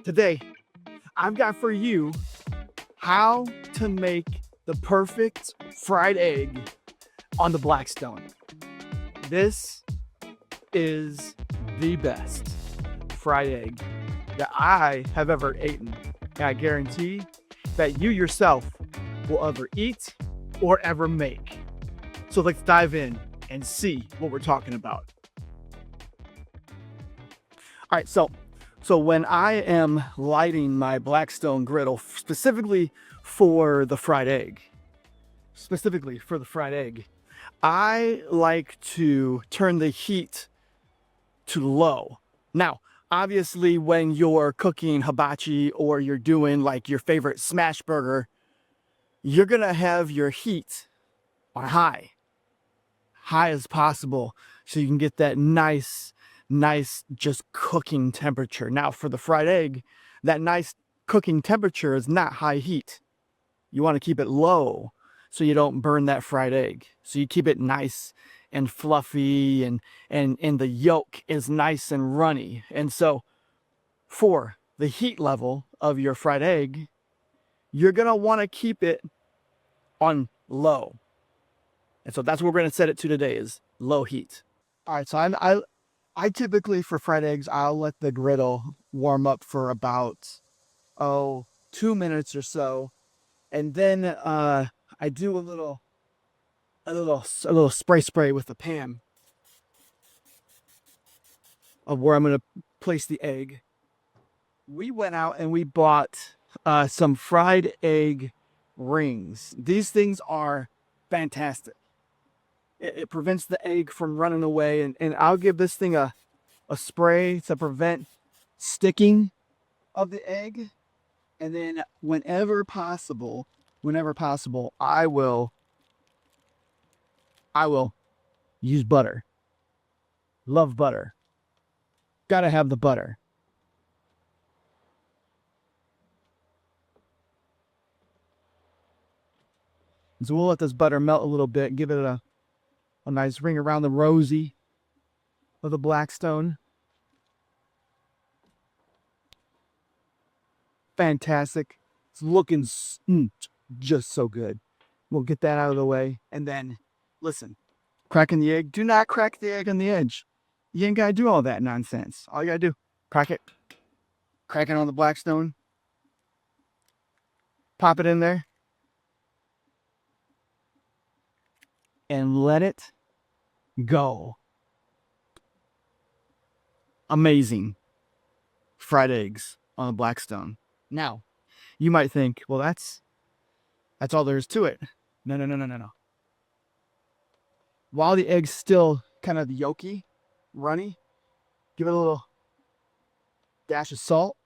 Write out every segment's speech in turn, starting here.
Today, I've got for you how to make the perfect fried egg on the Blackstone. This is the best fried egg that I have ever eaten. And I guarantee that you yourself will ever eat or ever make. So let's dive in and see what we're talking about. All right, so when I am lighting my Blackstone griddle, specifically for the fried egg, I like to turn the heat to low. Now, obviously, when you're cooking hibachi or you're doing like your favorite smash burger, you're gonna have your heat on high as possible, so you can get that nice just cooking temperature. Now for the fried egg, that nice cooking temperature is not high heat. You want to keep it low so you don't burn that fried egg. So you keep it nice and fluffy, and the yolk is nice and runny. And so for the heat level of your fried egg, you're gonna want to keep it on low. And so that's what we're going to set it to today, is low heat. All right, so I typically, for fried eggs, I'll let the griddle warm up for about 2 minutes or so, and then I do a little spray with the pan of where I'm going to place the egg. We went out and we bought some fried egg rings. These things are fantastic. It prevents the egg from running away, and I'll give this thing a spray to prevent sticking of the egg. And then whenever possible, I will use butter. Love butter. Gotta have the butter. So we'll let this butter melt a little bit, give it a nice ring around the rosy of the Blackstone. Fantastic. It's looking just so good. We'll get that out of the way. And then, listen, cracking the egg. Do not crack the egg on the edge. You ain't got to do all that nonsense. All you got to do, crack it. Crack it on the Blackstone. Pop it in there. And let it go. Amazing fried eggs on the Blackstone. Now, you might think, well, that's all there is to it. No. While the egg's still kind of yolky, runny, give it a little dash of salt.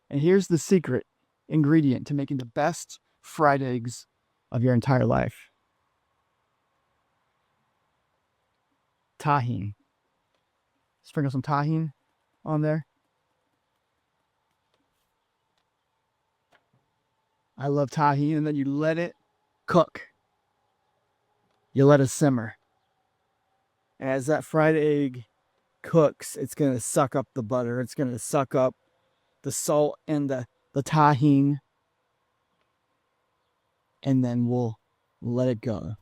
And here's the secret ingredient to making the best fried eggs of your entire life. Tajín. Sprinkle some Tajín on there. I love Tajín. And then you let it cook. You let it simmer. And as that fried egg cooks, it's going to suck up the butter. It's going to suck up the salt and the Tajín. And then we'll let it go.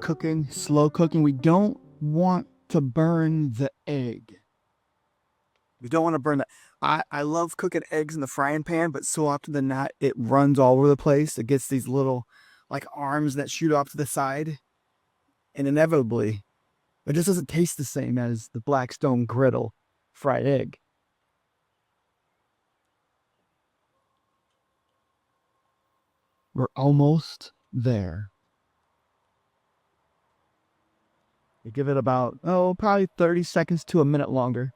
Cooking, slow cooking. We don't want to burn the egg. We don't want to burn that. I love cooking eggs in the frying pan, but so often than not, it runs all over the place. It gets these little like arms that shoot off to the side, and inevitably, it just doesn't taste the same as the Blackstone Griddle fried egg. We're almost there. You give it about, probably 30 seconds to a minute longer.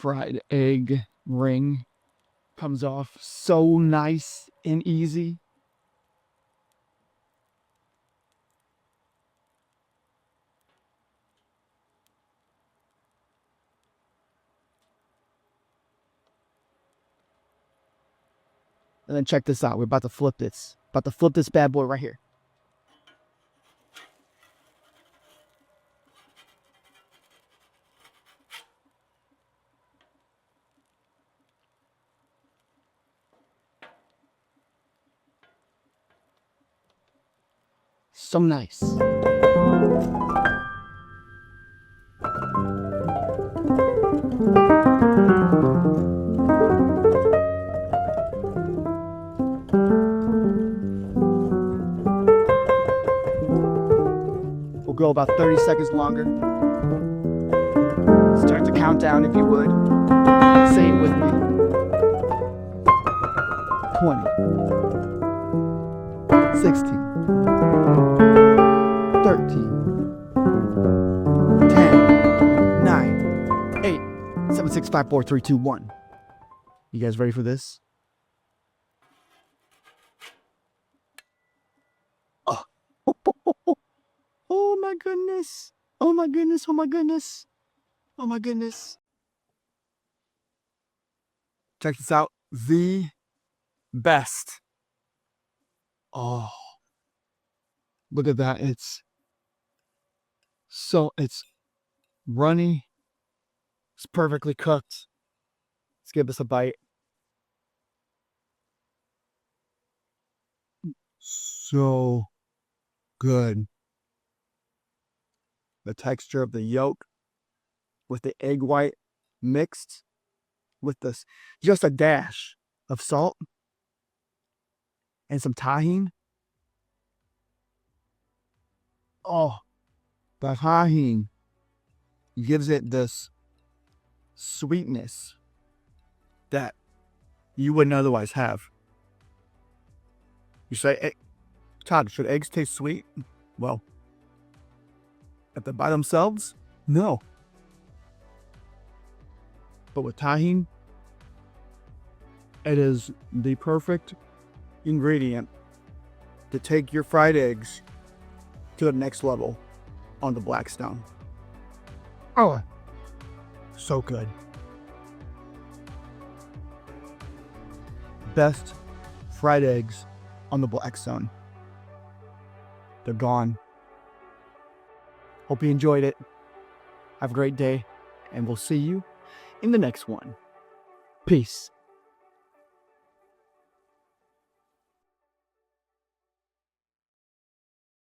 fried egg ring comes off so nice and easy. And then check this out. We're about to flip this. About to flip this bad boy right here. So nice. We'll go about 30 seconds longer. Start the countdown if you would. Say it with me. 20, 16, 13, 10, 9, 8, 7, 6, 5, 4, 3, 2, 1. You guys ready for this? Oh. Oh my goodness. Oh my goodness. Oh my goodness. Oh my goodness. Check this out. The best. Oh. Look at that. It's runny. It's perfectly cooked. Let's give this a bite. So good. The texture of the yolk with the egg white mixed with this, just a dash of salt and some Tajín. Oh, the Tajín gives it this sweetness that you wouldn't otherwise have. You say, Todd, should eggs taste sweet? Well, if they're by themselves, no. But with Tajín, it is the perfect ingredient to take your fried eggs to the next level on the Blackstone. Oh, so good. Best fried eggs on the Blackstone. They're gone. Hope you enjoyed it. Have a great day, and we'll see you in the next one. Peace.